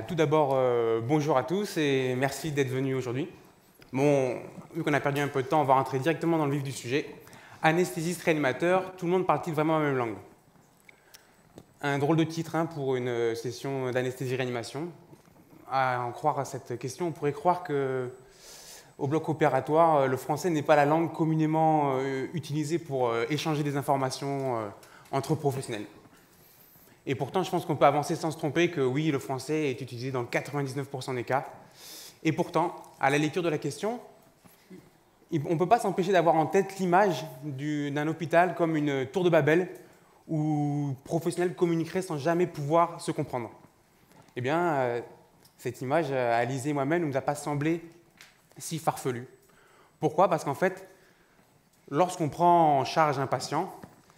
Tout d'abord, bonjour à tous et merci d'être venus aujourd'hui. Bon, vu qu'on a perdu un peu de temps, on va rentrer directement dans le vif du sujet. Anesthésiste, réanimateur, tout le monde parle-t-il vraiment la même langue? Un drôle de titre pour une session d'anesthésie-réanimation. À en croire à cette question, on pourrait croire qu'au bloc opératoire, le français n'est pas la langue communément utilisée pour échanger des informations entre professionnels. Et pourtant, je pense qu'on peut avancer sans se tromper que oui, le français est utilisé dans 99% des cas. Et pourtant, à la lecture de la question, on ne peut pas s'empêcher d'avoir en tête l'image d'un hôpital comme une tour de Babel où professionnels communiqueraient sans jamais pouvoir se comprendre. Eh bien, cette image, à Alizé et moi-même, ne nous a pas semblé si farfelue. Pourquoi? Parce qu'en fait, lorsqu'on prend en charge un patient,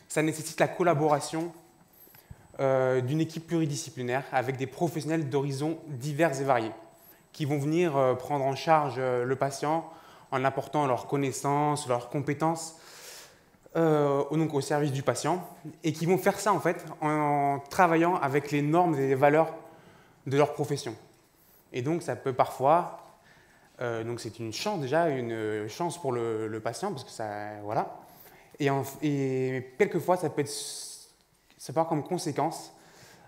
ça nécessite la collaboration d'une équipe pluridisciplinaire avec des professionnels d'horizons divers et variés qui vont venir prendre en charge le patient en apportant leurs connaissances, leurs compétences donc au service du patient et qui vont faire ça en fait en travaillant avec les normes et les valeurs de leur profession. Et donc ça peut parfois, donc c'est une chance déjà, une chance pour le patient parce que ça, voilà. Et quelquefois ça peut avoir comme conséquence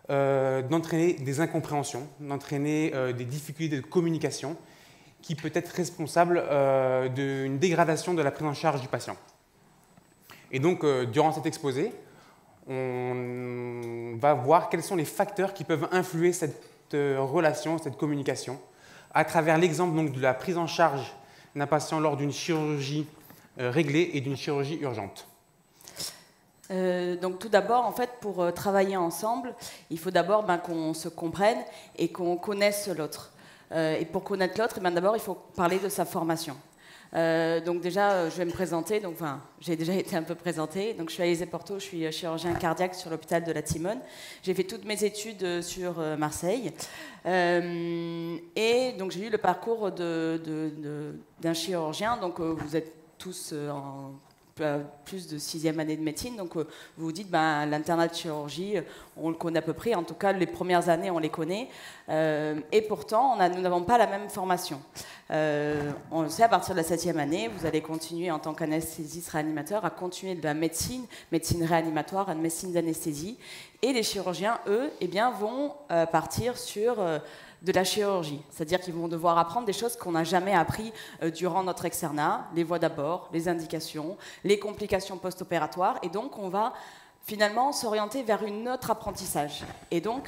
d'entraîner des incompréhensions, d'entraîner des difficultés de communication qui peut être responsable d'une dégradation de la prise en charge du patient. Et donc, durant cet exposé, on va voir quels sont les facteurs qui peuvent influer cette relation, cette communication, à travers l'exemple donc, de la prise en charge d'un patient lors d'une chirurgie réglée et d'une chirurgie urgente. Donc tout d'abord, en fait, pour travailler ensemble, il faut d'abord qu'on se comprenne et qu'on connaisse l'autre. Et pour connaître l'autre, d'abord, il faut parler de sa formation. Donc déjà, je vais me présenter. Donc, j'ai déjà été un peu présentée. Donc, je suis Alizé Porto, je suis chirurgien cardiaque sur l'hôpital de la Timone. J'ai fait toutes mes études sur Marseille. Et donc, j'ai eu le parcours d'un chirurgien. Donc, vous êtes tous en plus de 6e année de médecine, donc vous vous dites l'internat de chirurgie, on le connaît à peu près, en tout cas les premières années on les connaît, et pourtant nous n'avons pas la même formation. On le sait, à partir de la 7e année, vous allez continuer en tant qu'anesthésiste réanimateur à continuer de la médecine réanimatoire, à médecine d'anesthésie, et les chirurgiens, eux, vont partir sur de la chirurgie, c'est-à-dire qu'ils vont devoir apprendre des choses qu'on n'a jamais appris durant notre externat, les voies d'abord, les indications, les complications post-opératoires, et donc on va finalement s'orienter vers un autre apprentissage. On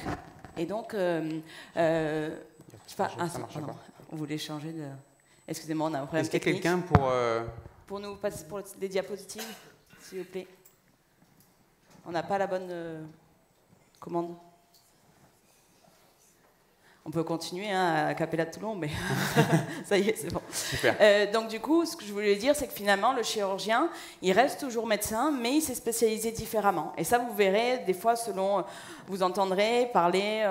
voulait changer de... Excusez-moi, on a un problème technique. Est-ce qu'il y a quelqu'un pour nous passer pour des diapositives, s'il vous plaît? On n'a pas la bonne commande. On peut continuer à Capella de Toulon, mais ça y est, c'est bon. Super. Donc du coup, ce que je voulais dire, c'est que finalement, le chirurgien, il reste toujours médecin, mais il s'est spécialisé différemment. Et ça, vous verrez, des fois, vous entendrez parler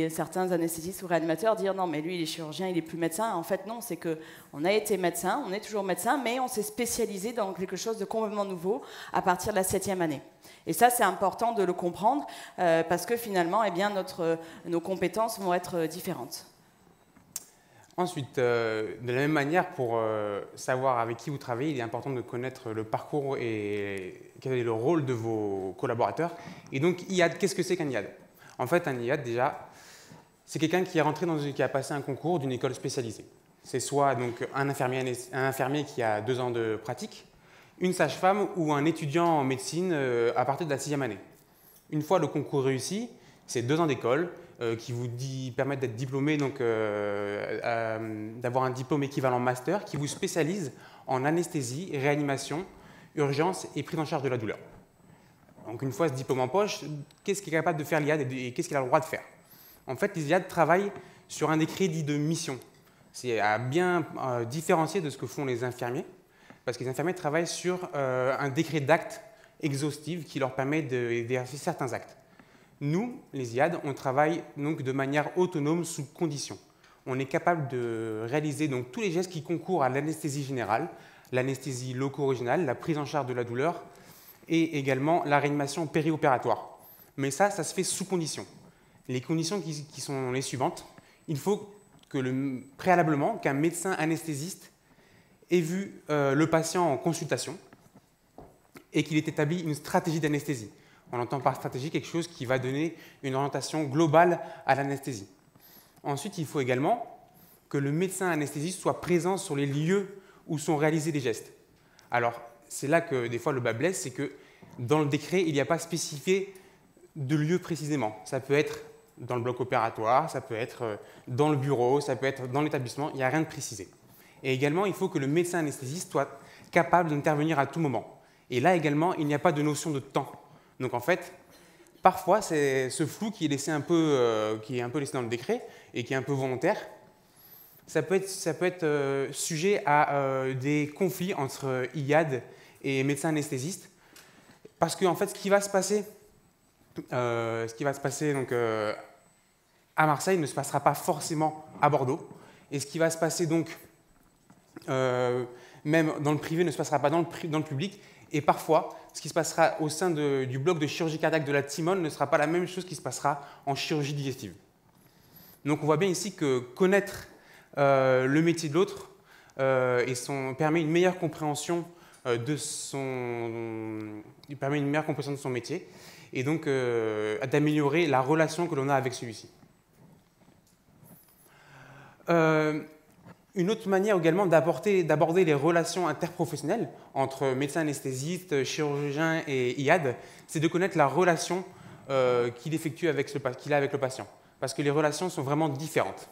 certains anesthésistes ou réanimateurs dire « Non, mais lui, il est chirurgien, il n'est plus médecin. » En fait, non, c'est qu'on a été médecin, on est toujours médecin, mais on s'est spécialisé dans quelque chose de complètement nouveau à partir de la 7e année. Et ça, c'est important de le comprendre parce que finalement, nos compétences vont être différentes. Ensuite, de la même manière, pour savoir avec qui vous travaillez, il est important de connaître le parcours et quel est le rôle de vos collaborateurs. Et donc, IAD, qu'est-ce que c'est qu'un IAD? En fait, un IAD, déjà, c'est quelqu'un qui qui a passé un concours d'une école spécialisée. C'est soit donc, un infirmier qui a 2 ans de pratique, une sage-femme ou un étudiant en médecine à partir de la 6e année. Une fois le concours réussi, c'est 2 ans d'école qui vous permettent d'être diplômé, donc d'avoir un diplôme équivalent master qui vous spécialise en anesthésie, réanimation, urgence et prise en charge de la douleur. Donc une fois ce diplôme en poche, qu'est-ce qu'il est capable de faire l'IAD et qu'est-ce qu'il a le droit de faire? En fait, les IAD travaillent sur un des crédits de mission. C'est à bien différencier de ce que font les infirmiers. Parce que les infirmiers travaillent sur un décret d'acte exhaustif qui leur permet d'exercer certains actes. Nous, les IAD, on travaille donc de manière autonome sous conditions. On est capable de réaliser donc, tous les gestes qui concourent à l'anesthésie générale, l'anesthésie loco-originale, la prise en charge de la douleur et également la réanimation périopératoire. Mais ça se fait sous condition. Les conditions qui sont les suivantes. Il faut que préalablement qu'un médecin anesthésiste ait vu le patient en consultation et qu'il ait établi une stratégie d'anesthésie. On entend par stratégie quelque chose qui va donner une orientation globale à l'anesthésie. Ensuite, il faut également que le médecin anesthésiste soit présent sur les lieux où sont réalisés les gestes. Alors, c'est là que des fois le bas blesse, c'est que dans le décret, il n'y a pas spécifié de lieu précisément. Ça peut être dans le bloc opératoire, ça peut être dans le bureau, ça peut être dans l'établissement, il n'y a rien de précisé. Et également, il faut que le médecin anesthésiste soit capable d'intervenir à tout moment. Et là également, il n'y a pas de notion de temps. Donc en fait, parfois, c'est ce flou qui est laissé un peu, laissé dans le décret et qui est un peu volontaire. Ça peut être sujet à des conflits entre IAD et médecins anesthésistes, parce qu'en fait, ce qui va se passer donc, à Marseille ne se passera pas forcément à Bordeaux, et ce qui va se passer donc même dans le privé ne se passera pas dans le public, et parfois, ce qui se passera au sein du bloc de chirurgie cardiaque de la Timone ne sera pas la même chose qui se passera en chirurgie digestive. Donc on voit bien ici que connaître le métier de l'autre permet une meilleure compréhension de son métier et donc d'améliorer la relation que l'on a avec celui-ci. Une autre manière également d'aborder les relations interprofessionnelles entre médecin anesthésiste, chirurgien et IAD, c'est de connaître la relation qu'il a avec le patient, parce que les relations sont vraiment différentes.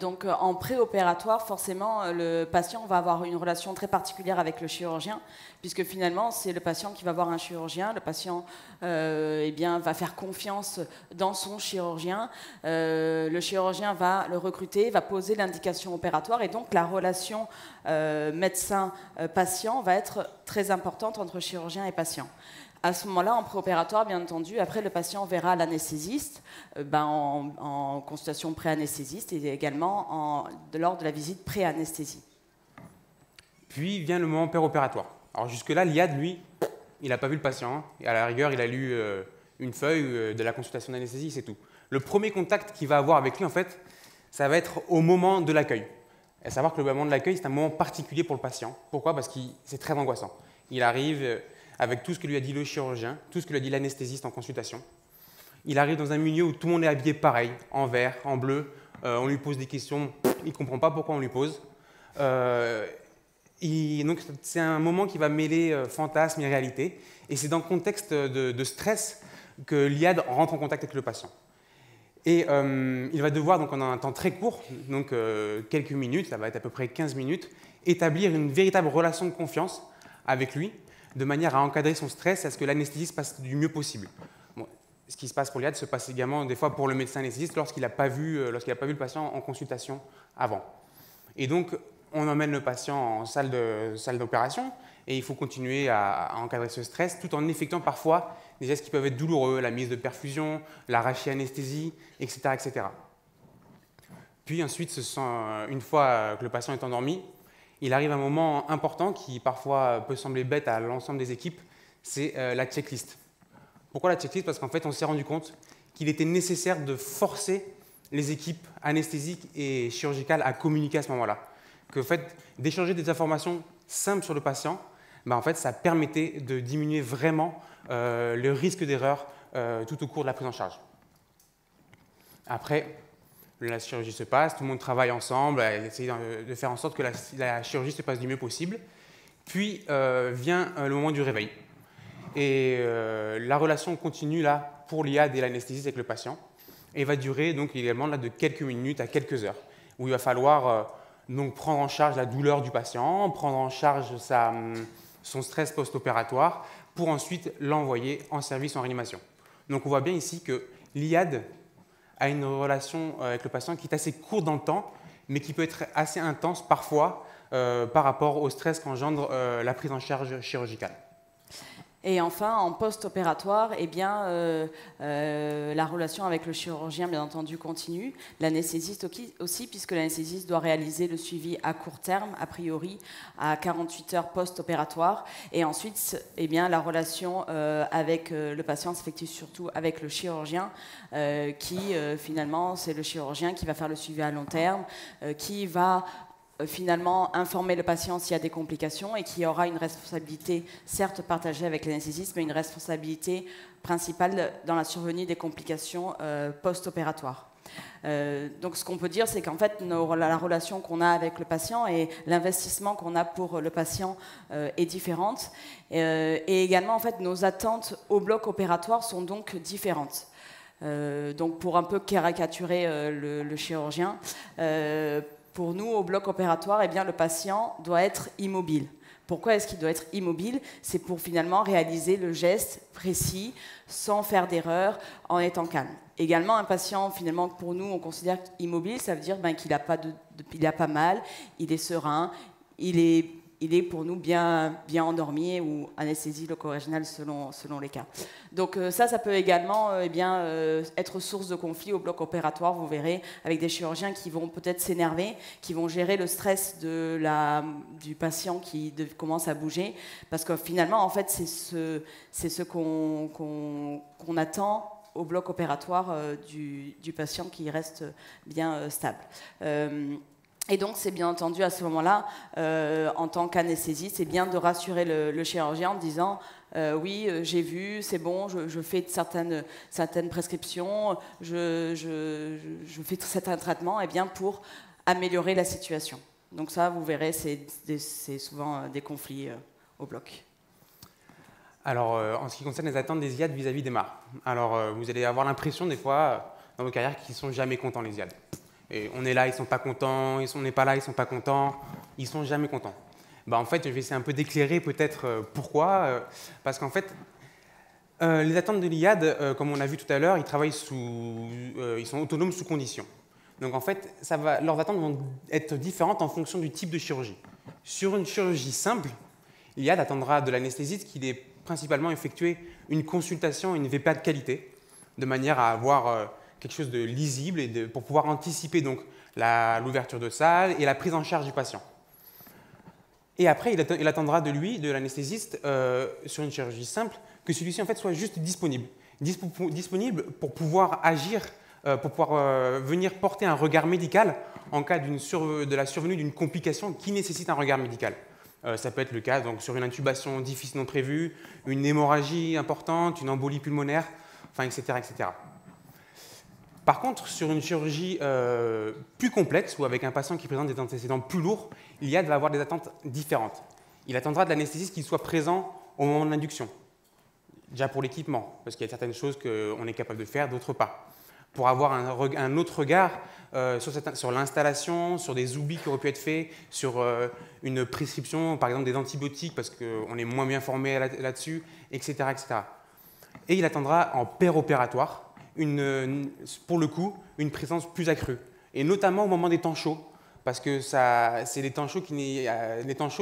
Donc en préopératoire, forcément, le patient va avoir une relation très particulière avec le chirurgien, puisque finalement, c'est le patient qui va voir un chirurgien. Le patient va faire confiance dans son chirurgien. Le chirurgien va le recruter, va poser l'indication opératoire, et donc la relation médecin-patient va être très importante entre chirurgien et patient. À ce moment-là, en préopératoire, bien entendu, après le patient verra l'anesthésiste en consultation pré-anesthésiste et également lors de la visite pré-anesthésie. Puis vient le moment péropératoire. Alors jusque-là, l'IAD, lui, il n'a pas vu le patient. Et à la rigueur, il a lu une feuille de la consultation d'anesthésie, c'est tout. Le premier contact qu'il va avoir avec lui, en fait, ça va être au moment de l'accueil. À savoir que le moment de l'accueil, c'est un moment particulier pour le patient. Pourquoi? Parce que c'est très angoissant. Il arrive avec tout ce que lui a dit le chirurgien, tout ce que lui a dit l'anesthésiste en consultation. Il arrive dans un milieu où tout le monde est habillé pareil, en vert, en bleu. On lui pose des questions, il ne comprend pas pourquoi on lui pose. Donc c'est un moment qui va mêler fantasme et réalité. Et c'est dans le contexte de stress que l'IAD rentre en contact avec le patient. Et il va devoir, donc en un temps très court, donc quelques minutes, ça va être à peu près 15 minutes, établir une véritable relation de confiance avec lui, de manière à encadrer son stress, à ce que l'anesthésie se passe du mieux possible. Bon, ce qui se passe pour l'IAD se passe également des fois pour le médecin anesthésiste lorsqu'il n'a pas vu le patient en consultation avant. Et donc, on emmène le patient en salle d'opération et il faut continuer à encadrer ce stress tout en effectuant parfois des gestes qui peuvent être douloureux, la mise de perfusion, la rachis-anesthésie, etc., etc. Puis ensuite, une fois que le patient est endormi, il arrive un moment important qui parfois peut sembler bête à l'ensemble des équipes, c'est la checklist. Pourquoi la checklist? Parce qu'en fait, on s'est rendu compte qu'il était nécessaire de forcer les équipes anesthésiques et chirurgicales à communiquer à ce moment-là. Que fait, d'échanger des informations simples sur le patient, en fait, ça permettait de diminuer vraiment le risque d'erreur tout au cours de la prise en charge. Après, la chirurgie se passe, tout le monde travaille ensemble, essayer de faire en sorte que la chirurgie se passe du mieux possible. Puis vient le moment du réveil. Et la relation continue là pour l'IAD et l'anesthésiste avec le patient et va durer donc également là, de quelques minutes à quelques heures, où il va falloir donc prendre en charge la douleur du patient, prendre en charge son stress post-opératoire pour ensuite l'envoyer en service en réanimation. Donc on voit bien ici que l'IAD a une relation avec le patient qui est assez courte dans le temps, mais qui peut être assez intense parfois par rapport au stress qu'engendre la prise en charge chirurgicale. Et enfin, en post-opératoire, eh bien, la relation avec le chirurgien, bien entendu, continue. L'anesthésiste aussi, puisque l'anesthésiste doit réaliser le suivi à court terme, a priori, à 48 heures post-opératoire. Et ensuite, eh bien, la relation avec le patient s'effectue surtout avec le chirurgien, qui, finalement, c'est le chirurgien qui va faire le suivi à long terme, qui va finalement informer le patient s'il y a des complications et qui aura une responsabilité certes partagée avec l'anesthésiste, mais une responsabilité principale dans la survenue des complications post-opératoires. Donc ce qu'on peut dire, c'est qu'en fait, la relation qu'on a avec le patient et l'investissement qu'on a pour le patient est différente. Et également, en fait, nos attentes au bloc opératoire sont donc différentes. Donc pour un peu caricaturer le chirurgien, pour nous, au bloc opératoire, eh bien, le patient doit être immobile. Pourquoi est-ce qu'il doit être immobile? C'est pour finalement réaliser le geste précis, sans faire d'erreur, en étant calme. Également, un patient, finalement, pour nous, on considère immobile, ça veut dire qu'il n'a pas mal, il est serein, il est pour nous bien endormi ou anesthésie loco-régionale selon les cas. Donc ça peut également être source de conflit au bloc opératoire, vous verrez, avec des chirurgiens qui vont peut-être s'énerver, qui vont gérer le stress du patient qui commence à bouger, parce que finalement, en fait, c'est ce qu'on attend au bloc opératoire du patient qui reste bien stable. Et donc, c'est bien entendu à ce moment-là, en tant qu'anesthésiste, c'est bien de rassurer le chirurgien en disant oui, j'ai vu, c'est bon, je fais certaines prescriptions, je fais certains traitements pour améliorer la situation. Donc ça, vous verrez, c'est souvent des conflits au bloc. Alors, en ce qui concerne les attentes des IAD vis-à-vis des MAR, alors vous allez avoir l'impression des fois, dans vos carrières, qu'ils ne sont jamais contents, les IAD. Et on est là, ils ne sont pas contents, on n'est pas là, ils ne sont pas contents, ils ne sont jamais contents. En fait, je vais essayer un peu d'éclairer peut-être pourquoi. Parce qu'en fait, les attentes de l'IAD, comme on a vu tout à l'heure, ils sont autonomes sous condition. Donc en fait, leurs attentes vont être différentes en fonction du type de chirurgie. Sur une chirurgie simple, l'IAD attendra de l'anesthésiste qu'il ait principalement effectué une consultation, une VPA de qualité, de manière à avoir quelque chose de lisible et pour pouvoir anticiper donc l'ouverture de salle et la prise en charge du patient. Et après, il attendra de l'anesthésiste, sur une chirurgie simple, que celui-ci en fait soit juste disponible. Disponible pour pouvoir agir, pour pouvoir venir porter un regard médical en cas de la survenue d'une complication qui nécessite un regard médical. Ça peut être le cas donc, sur une intubation difficile non prévue, une hémorragie importante, une embolie pulmonaire, etc., etc. Par contre, sur une chirurgie plus complexe ou avec un patient qui présente des antécédents plus lourds, l'IAD va avoir des attentes différentes. Il attendra de l'anesthésiste qu'il soit présent au moment de l'induction. Déjà pour l'équipement, parce qu'il y a certaines choses qu'on est capable de faire, d'autres pas. Pour avoir un autre regard sur l'installation, sur des oublis qui auraient pu être faits, sur une prescription, par exemple des antibiotiques, parce qu'on est moins bien formé là-dessus, etc., etc. Et il attendra en péropératoire, pour le coup, une présence plus accrue. Et notamment au moment des temps chauds, parce que c'est les temps chauds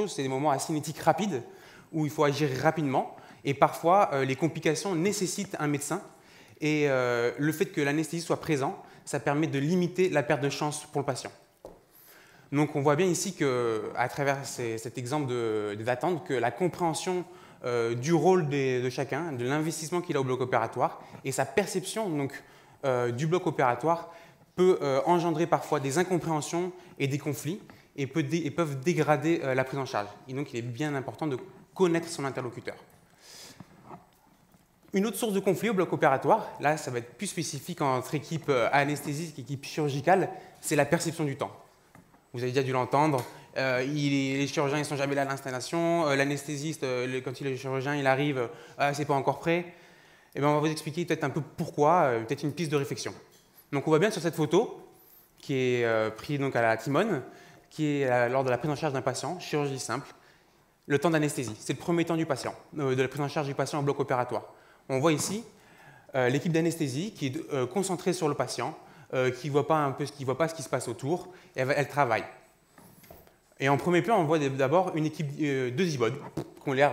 c'est des moments à cinétique rapide, où il faut agir rapidement. Et parfois, les complications nécessitent un médecin. Et le fait que l'anesthésiste soit présent, ça permet de limiter la perte de chance pour le patient. Donc on voit bien ici qu'à travers cet exemple d'attente, que la compréhension du rôle de chacun, de l'investissement qu'il a au bloc opératoire et sa perception donc, du bloc opératoire peut engendrer parfois des incompréhensions et des conflits et peuvent dégrader la prise en charge. Et donc il est bien important de connaître son interlocuteur. Une autre source de conflit au bloc opératoire, là ça va être plus spécifique entre équipe anesthésique et équipe chirurgicale, c'est la perception du temps. Vous avez déjà dû l'entendre, les chirurgiens ne sont jamais là à l'installation, l'anesthésiste, quand il est chirurgien, il arrive, c'est pas encore prêt. Et bien, on va vous expliquer peut-être un peu pourquoi, peut-être une piste de réflexion. Donc on voit bien sur cette photo, qui est prise donc à la Timone, qui est lors de la prise en charge d'un patient, chirurgie simple, le temps d'anesthésie. C'est le premier temps du patient, de la prise en charge du patient au bloc opératoire. On voit ici l'équipe d'anesthésie qui est concentrée sur le patient, qui ne voit pas ce qui se passe autour, et elle travaille. Et en premier plan, on voit d'abord une équipe de zibodes qui ont l'air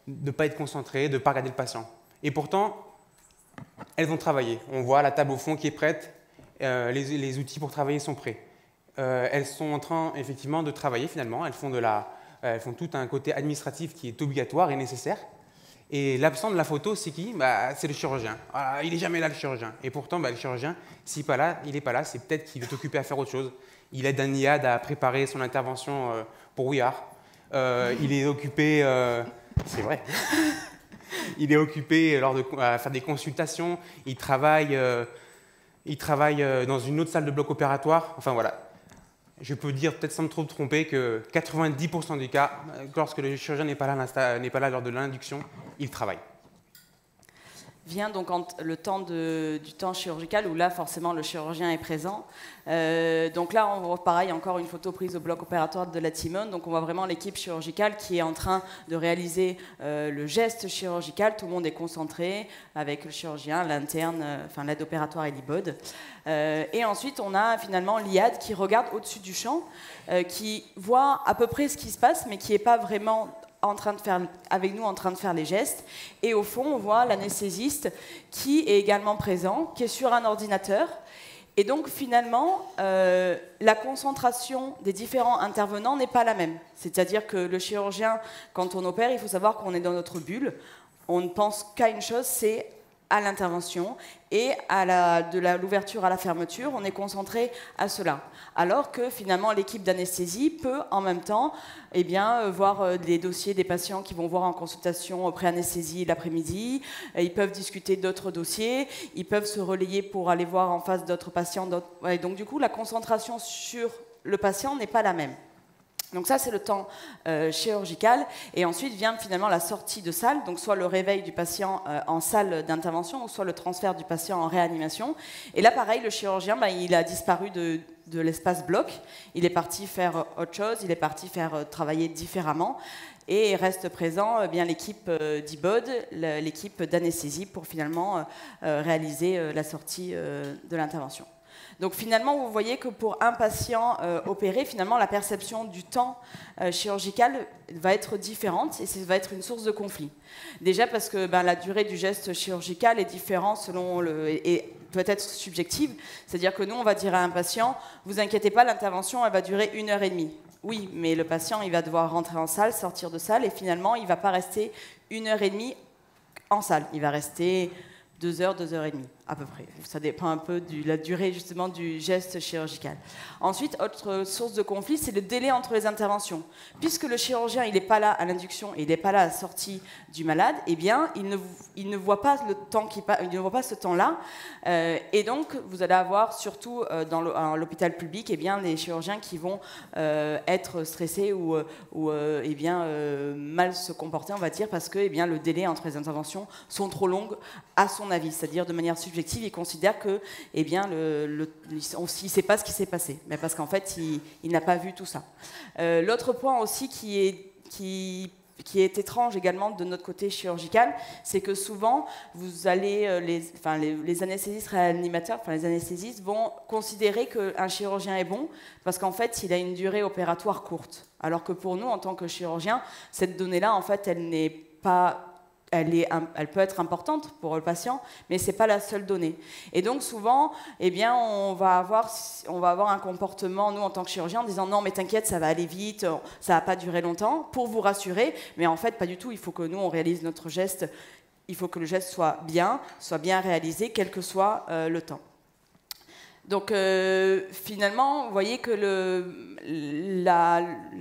de ne pas être concentrées, de ne pas regarder le patient. Et pourtant, elles vont travailler. On voit la table au fond qui est prête, les outils pour travailler sont prêts. Elles sont en train effectivement de travailler finalement, elles font tout un côté administratif qui est obligatoire et nécessaire. Et l'absent de la photo, c'est qui? C'est le chirurgien. Voilà, il n'est jamais là, le chirurgien. Et pourtant, le chirurgien, s'il n'est pas là, c'est peut-être qu'il est occupé à faire autre chose. Il aide un IAD à préparer son intervention pour Ouillard. Il est occupé, c'est vrai, il est occupé à faire des consultations. Il travaille dans une autre salle de bloc opératoire. Enfin voilà. Je peux dire, peut-être sans me trop tromper, que 90% du cas, lorsque le chirurgien n'est pas là lors de l'induction, il travaille. Vient donc le temps du temps chirurgical, où là, forcément, le chirurgien est présent. Donc là, on voit pareil, encore une photo prise au bloc opératoire de la Timone. Donc on voit vraiment l'équipe chirurgicale qui est en train de réaliser le geste chirurgical. Tout le monde est concentré avec le chirurgien, l'interne, enfin l'aide opératoire et l'IBOD. Et ensuite, on a finalement l'IAD qui regarde au-dessus du champ, qui voit à peu près ce qui se passe, mais qui n'est pas vraiment avec nous en train de faire les gestes. Et au fond, on voit l'anesthésiste qui est également présent, qui est sur un ordinateur. Et donc, finalement, la concentration des différents intervenants n'est pas la même. C'est-à-dire que le chirurgien, quand on opère, il faut savoir qu'on est dans notre bulle. On ne pense qu'à une chose, c'est à l'intervention et de l'ouverture à la fermeture, on est concentré à cela. Alors que finalement l'équipe d'anesthésie peut en même temps voir les dossiers des patients qui vont voir en consultation pré-anesthésie l'après-midi, ils peuvent discuter d'autres dossiers, ils peuvent se relayer pour aller voir en face d'autres patients. Et donc du coup la concentration sur le patient n'est pas la même. Donc ça, c'est le temps chirurgical. Et ensuite vient finalement la sortie de salle, donc soit le réveil du patient en salle d'intervention, ou soit le transfert du patient en réanimation. Et là, pareil, le chirurgien, il a disparu de l'espace bloc. Il est parti faire autre chose, il est parti faire travailler différemment. Et reste présent l'équipe d'IBOD, l'équipe d'anesthésie, pour finalement réaliser la sortie de l'intervention. Donc finalement, vous voyez que pour un patient opéré, finalement, la perception du temps chirurgical va être différente et ça va être une source de conflit. Déjà parce que la durée du geste chirurgical est différente et peut être subjective. C'est-à-dire que nous, on va dire à un patient, vous inquiétez pas, l'intervention, elle va durer 1h30. Oui, mais le patient, il va devoir rentrer en salle, sortir de salle, et finalement, il ne va pas rester 1h30 en salle. Il va rester 2 heures, 2h30 à peu près. Ça dépend un peu de la durée justement du geste chirurgical. Ensuite, autre source de conflit, c'est le délai entre les interventions. Puisque le chirurgien il n'est pas là à l'induction et il n'est pas là à la sortie du malade, eh bien, il ne voit pas le temps il ne voit pas ce temps-là. Et donc, vous allez avoir surtout dans l'hôpital public, les chirurgiens qui vont être stressés ou mal se comporter, on va dire, parce que le délai entre les interventions sont trop longues à son avis, c'est-à-dire de manière subjective, il considère que, il ne sait pas ce qui s'est passé, mais parce qu'en fait, il n'a pas vu tout ça. L'autre point aussi qui est étrange également de notre côté chirurgical, c'est que souvent, vous allez, les anesthésistes réanimateurs, les anesthésistes vont considérer qu'un chirurgien est bon parce qu'en fait, il a une durée opératoire courte. Alors que pour nous, en tant que chirurgien, cette donnée-là, en fait, elle n'est pas... Elle peut être importante pour le patient, mais ce n'est pas la seule donnée. Et donc souvent, on va avoir un comportement, nous en tant que chirurgien, en disant non mais t'inquiète, ça va aller vite, ça ne va pas durer longtemps, pour vous rassurer, mais en fait pas du tout, il faut que nous on réalise notre geste, il faut que le geste soit bien réalisé, quel que soit le temps. Donc finalement, vous voyez que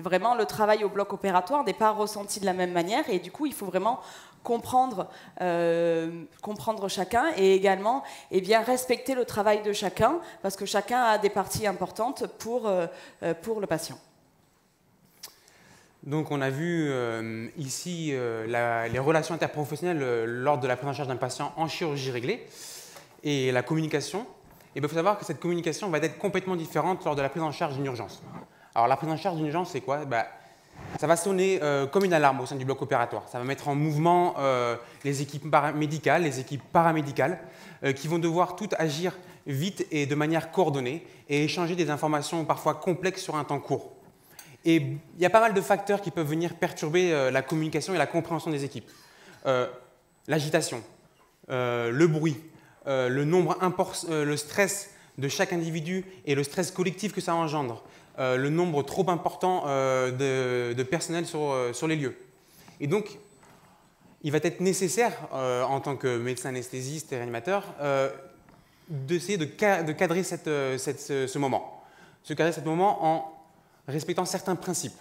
vraiment le travail au bloc opératoire n'est pas ressenti de la même manière, et du coup il faut vraiment comprendre chacun et également respecter le travail de chacun parce que chacun a des parties importantes pour le patient. Donc on a vu ici les relations interprofessionnelles lors de la prise en charge d'un patient en chirurgie réglée et la communication. Et il faut savoir que cette communication va être complètement différente lors de la prise en charge d'une urgence. Alors la prise en charge d'une urgence, c'est quoi ? Ça va sonner comme une alarme au sein du bloc opératoire. Ça va mettre en mouvement les équipes médicales, les équipes paramédicales, qui vont devoir toutes agir vite et de manière coordonnée et échanger des informations parfois complexes sur un temps court. Et il y a pas mal de facteurs qui peuvent venir perturber la communication et la compréhension des équipes. L'agitation, le bruit, le stress de chaque individu et le stress collectif que ça engendre, le nombre trop important de personnel sur les lieux. Et donc, il va être nécessaire, en tant que médecin anesthésiste et réanimateur, d'essayer de cadrer ce moment. Se cadrer ce moment en respectant certains principes.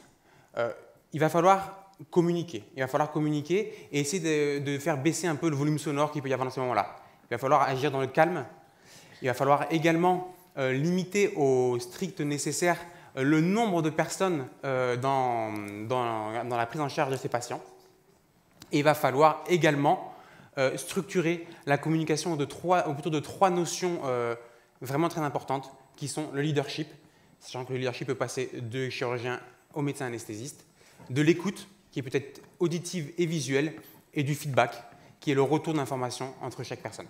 Il va falloir communiquer. Il va falloir communiquer et essayer de faire baisser un peu le volume sonore qu'il peut y avoir dans ce moment-là. Il va falloir agir dans le calme. Il va falloir également limiter au strict nécessaire le nombre de personnes dans la prise en charge de ces patients. Et il va falloir également structurer la communication autour de trois notions vraiment très importantes, qui sont le leadership, sachant que le leadership peut passer de chirurgien au médecin anesthésiste, de l'écoute, qui est peut-être auditive et visuelle, et du feedback, qui est le retour d'information entre chaque personne.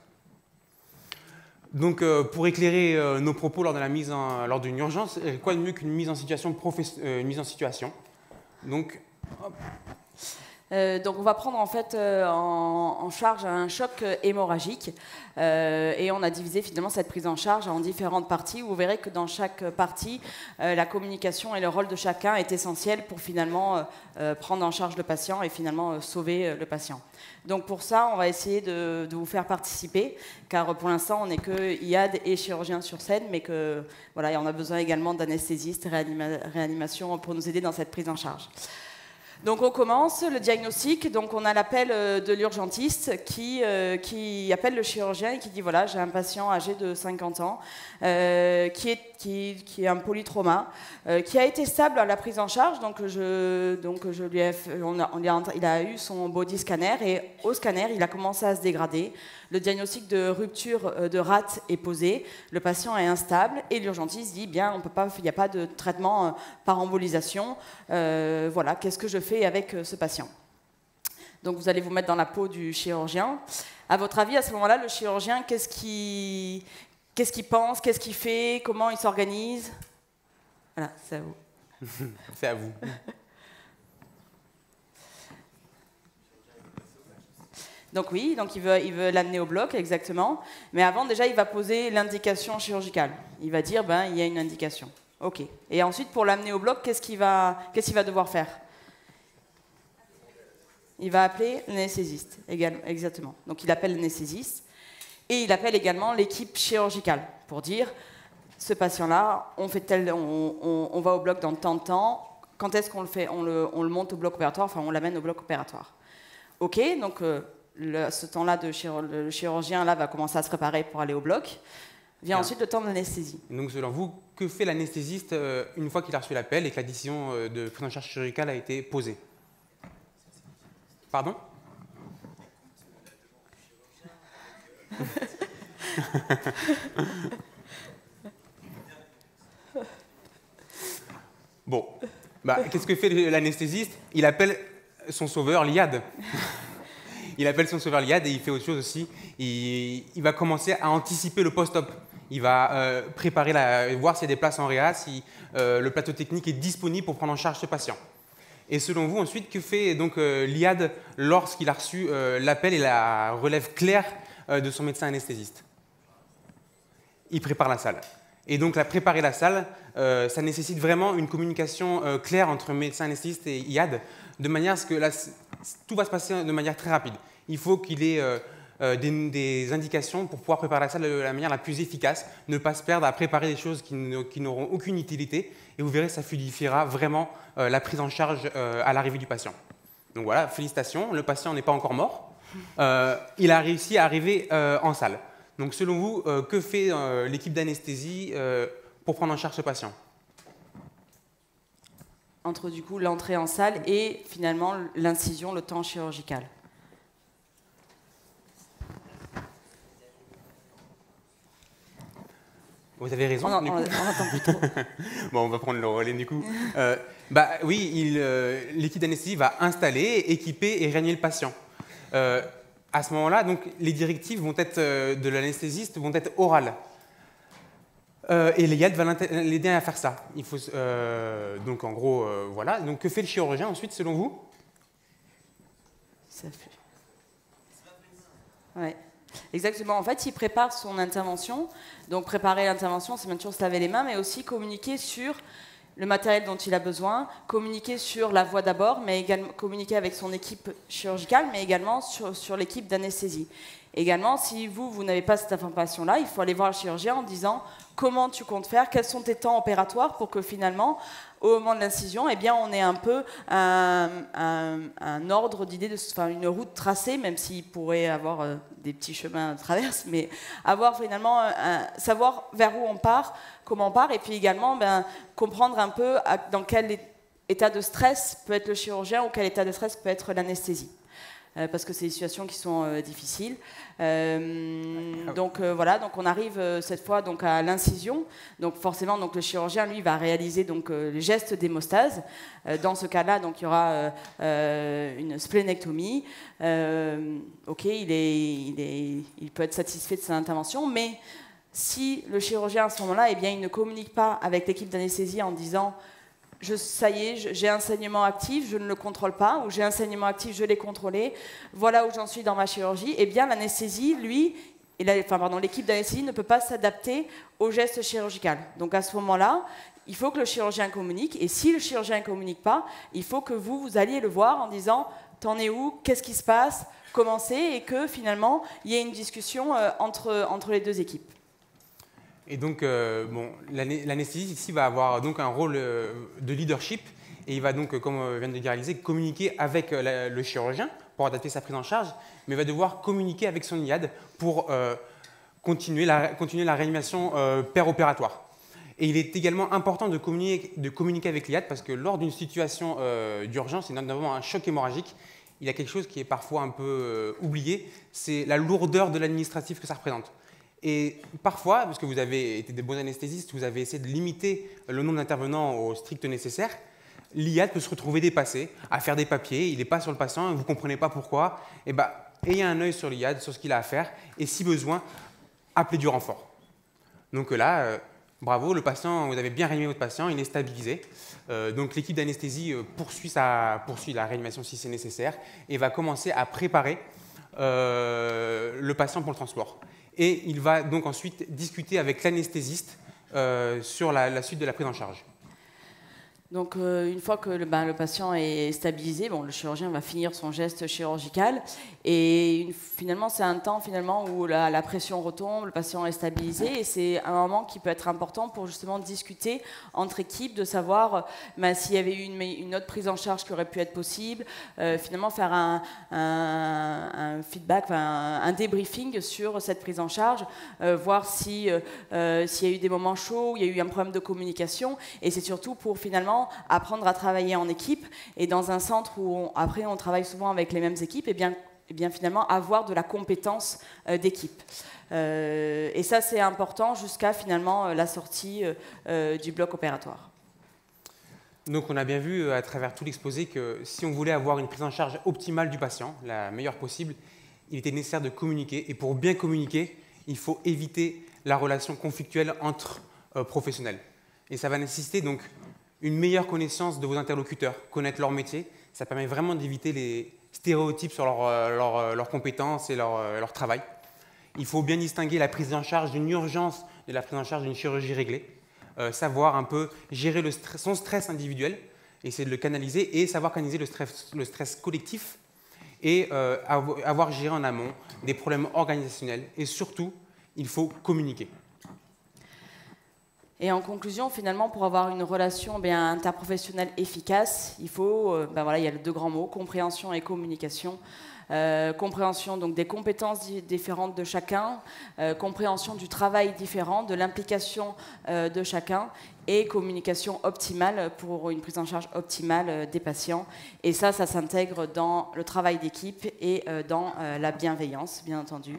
Donc, pour éclairer nos propos lors d'une urgence, quoi de mieux qu'une mise en situation Donc, hop. Donc on va prendre en fait en charge un choc hémorragique et on a divisé finalement cette prise en charge en différentes parties. Vous verrez que dans chaque partie, la communication et le rôle de chacun est essentiel pour finalement prendre en charge le patient et finalement sauver le patient. Donc pour ça, on va essayer de vous faire participer, car pour l'instant, on n'est que IAD et chirurgien sur scène, mais que voilà, on a besoin également d'anesthésistes, réanimation pour nous aider dans cette prise en charge. Donc on commence le diagnostic, donc on a l'appel de l'urgentiste qui appelle le chirurgien et qui dit voilà, j'ai un patient âgé de 50 ans qui est un polytrauma, qui a été stable à la prise en charge, il a eu son body scanner et au scanner il a commencé à se dégrader. Le diagnostic de rupture de rate est posé, le patient est instable et l'urgentiste dit bien il n'y a pas de traitement par embolisation, voilà, qu'est-ce que je fais avec ce patient? Donc vous allez vous mettre dans la peau du chirurgien. À votre avis, à ce moment-là, le chirurgien, qu'est-ce qu'il pense, qu'est-ce qu'il fait, comment il s'organise? Voilà, c'est à vous. C'est à vous. Donc oui, donc il veut l'amener au bloc, exactement. Mais avant, déjà, il va poser l'indication chirurgicale. Il va dire, il y a une indication. OK. Et ensuite, pour l'amener au bloc, qu'est-ce qu'il va devoir faire? Il va appeler l'anesthésiste, exactement. Donc il appelle l'anesthésiste et il appelle également l'équipe chirurgicale pour dire, ce patient-là, on va au bloc dans tant de temps. Quand est-ce qu'on le fait? On le monte au bloc opératoire, enfin on l'amène au bloc opératoire. OK, donc ce temps-là, le chirurgien là, va commencer à se préparer pour aller au bloc. Vient ensuite le temps de l'anesthésie. Donc selon vous, que fait l'anesthésiste une fois qu'il a reçu l'appel et que la décision de prise en charge chirurgicale a été posée? Pardon? Bon, qu'est-ce que fait l'anesthésiste? Il appelle son sauveur, l'IAD. Il appelle son sauveur l'IAD et il fait autre chose aussi. Il va commencer à anticiper le post-op. Il va voir s'il y a des places en réa, si le plateau technique est disponible pour prendre en charge ce patient. Et selon vous, ensuite, que fait donc l'IAD lorsqu'il a reçu l'appel et la relève claire de son médecin anesthésiste? Il prépare la salle. Et donc, préparer la salle, ça nécessite vraiment une communication claire entre médecin anesthésiste et IAD, de manière à ce que tout va se passer de manière très rapide. Il faut qu'il ait des indications pour pouvoir préparer la salle de la manière la plus efficace, ne pas se perdre à préparer des choses qui n'auront aucune utilité. Et vous verrez, ça fluidifiera vraiment la prise en charge à l'arrivée du patient. Donc voilà, félicitations, le patient n'est pas encore mort. Il a réussi à arriver en salle. Donc selon vous, que fait l'équipe d'anesthésie pour prendre en charge ce patient? Entre du coup l'entrée en salle et finalement l'incision, le temps chirurgical. Vous avez raison. On n'entend plus trop. Bon, on va prendre le relais du coup. Oui, l'équipe d'anesthésie va installer, équiper et réanimer le patient. À ce moment-là, donc, les directives de l'anesthésiste vont être orales. Et l'IAD va l'aider à faire ça. Il faut, donc en gros, voilà. Donc que fait le chirurgien ensuite, selon vous? Ça fait... Ouais. Exactement. En fait, il prépare son intervention. Donc préparer l'intervention, c'est bien sûr se laver les mains, mais aussi communiquer sur le matériel dont il a besoin, communiquer sur la voie d'abord, mais également communiquer avec son équipe chirurgicale, mais également sur l'équipe d'anesthésie. Également, si vous n'avez pas cette information-là, il faut aller voir le chirurgien en disant comment tu comptes faire, quels sont tes temps opératoires pour que finalement, au moment de l'incision, eh bien, on ait un peu un ordre d'idée, enfin, une route tracée, même s'il pourrait avoir des petits chemins de traverse, mais avoir finalement, savoir vers où on part, comment on part, et puis également comprendre un peu dans quel état de stress peut être le chirurgien ou quel état de stress peut être l'anesthésie. Parce que c'est des situations qui sont difficiles. Donc voilà, donc on arrive cette fois donc à l'incision. Donc forcément, donc le chirurgien lui va réaliser donc les gestes d'hémostase. Dans ce cas-là, donc il y aura une splénectomie. Ok, il peut être satisfait de son intervention, mais si le chirurgien à ce moment-là, eh bien, il ne communique pas avec l'équipe d'anesthésie en disant ça y est, j'ai un saignement actif, je ne le contrôle pas, ou j'ai un saignement actif, je l'ai contrôlé, voilà où j'en suis dans ma chirurgie, eh bien l'anesthésie, l'équipe d'anesthésie ne peut pas s'adapter au geste chirurgical. Donc à ce moment-là, il faut que le chirurgien communique, et si le chirurgien ne communique pas, il faut que vous alliez le voir en disant « t'en es où ? Qu'est-ce qui se passe ? Comment c'est ?» et que finalement, il y ait une discussion entre les deux équipes. Et donc, l'anesthésiste ici va avoir donc un rôle de leadership et il va donc, comme vient de le dire Alizé, communiquer avec le chirurgien pour adapter sa prise en charge, mais va devoir communiquer avec son IAD pour continuer la réanimation péropératoire. Et il est également important de communiquer avec l'IAD parce que lors d'une situation d'urgence, et notamment un choc hémorragique, il y a quelque chose qui est parfois un peu oublié, c'est la lourdeur de l'administratif que ça représente. Et parfois, parce que vous avez été des bons anesthésistes, vous avez essayé de limiter le nombre d'intervenants au strict nécessaire, l'IAD peut se retrouver dépassé, à faire des papiers, il n'est pas sur le patient, vous ne comprenez pas pourquoi, et ayez un œil sur l'IAD, sur ce qu'il a à faire, et si besoin, appelez du renfort. Donc là, bravo, le patient, vous avez bien réanimé votre patient, il est stabilisé. Donc l'équipe d'anesthésie poursuit la réanimation si c'est nécessaire, et va commencer à préparer le patient pour le transport. Et il va donc ensuite discuter avec l'anesthésiste sur la suite de la prise en charge. Donc une fois que le patient est stabilisé, le chirurgien va finir son geste chirurgical et finalement c'est un temps où la pression retombe, le patient est stabilisé et c'est un moment qui peut être important pour justement discuter entre équipes, de savoir s'il y avait eu une autre prise en charge qui aurait pu être possible, finalement faire un feedback, un débriefing sur cette prise en charge, voir s'il y a eu des moments chauds, où il y a eu un problème de communication et c'est surtout pour finalement apprendre à travailler en équipe et dans un centre où on travaille souvent avec les mêmes équipes, et bien finalement avoir de la compétence d'équipe. Et ça c'est important jusqu'à finalement la sortie du bloc opératoire. Donc on a bien vu à travers tout l'exposé que si on voulait avoir une prise en charge optimale du patient, la meilleure possible, il était nécessaire de communiquer. Et pour bien communiquer, il faut éviter la relation conflictuelle entre professionnels. Et ça va nécessiter donc une meilleure connaissance de vos interlocuteurs, connaître leur métier. Ça permet vraiment d'éviter les stéréotypes sur leurs compétences et leur travail. Il faut bien distinguer la prise en charge d'une urgence de la prise en charge d'une chirurgie réglée. Savoir un peu gérer son stress individuel, essayer de le canaliser et savoir canaliser le stress collectif et avoir géré en amont des problèmes organisationnels. Et surtout, il faut communiquer. Et en conclusion, finalement, pour avoir une relation interprofessionnelle efficace, il faut, il y a les deux grands mots, compréhension et communication. Compréhension donc des compétences différentes de chacun, compréhension du travail différent, de l'implication de chacun et communication optimale pour une prise en charge optimale des patients. Et ça s'intègre dans le travail d'équipe et dans la bienveillance, bien entendu.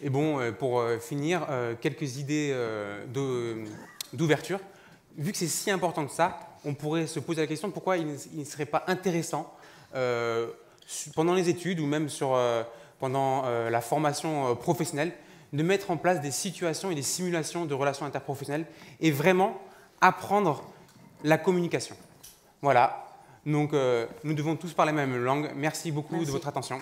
Et bon, pour finir, quelques idées d'ouverture. Vu que c'est si important que ça, on pourrait se poser la question pourquoi il ne serait pas intéressant pendant les études ou même pendant la formation professionnelle de mettre en place des situations et des simulations de relations interprofessionnelles et vraiment apprendre la communication. Voilà, donc nous devons tous parler la même langue. Merci beaucoup de votre attention.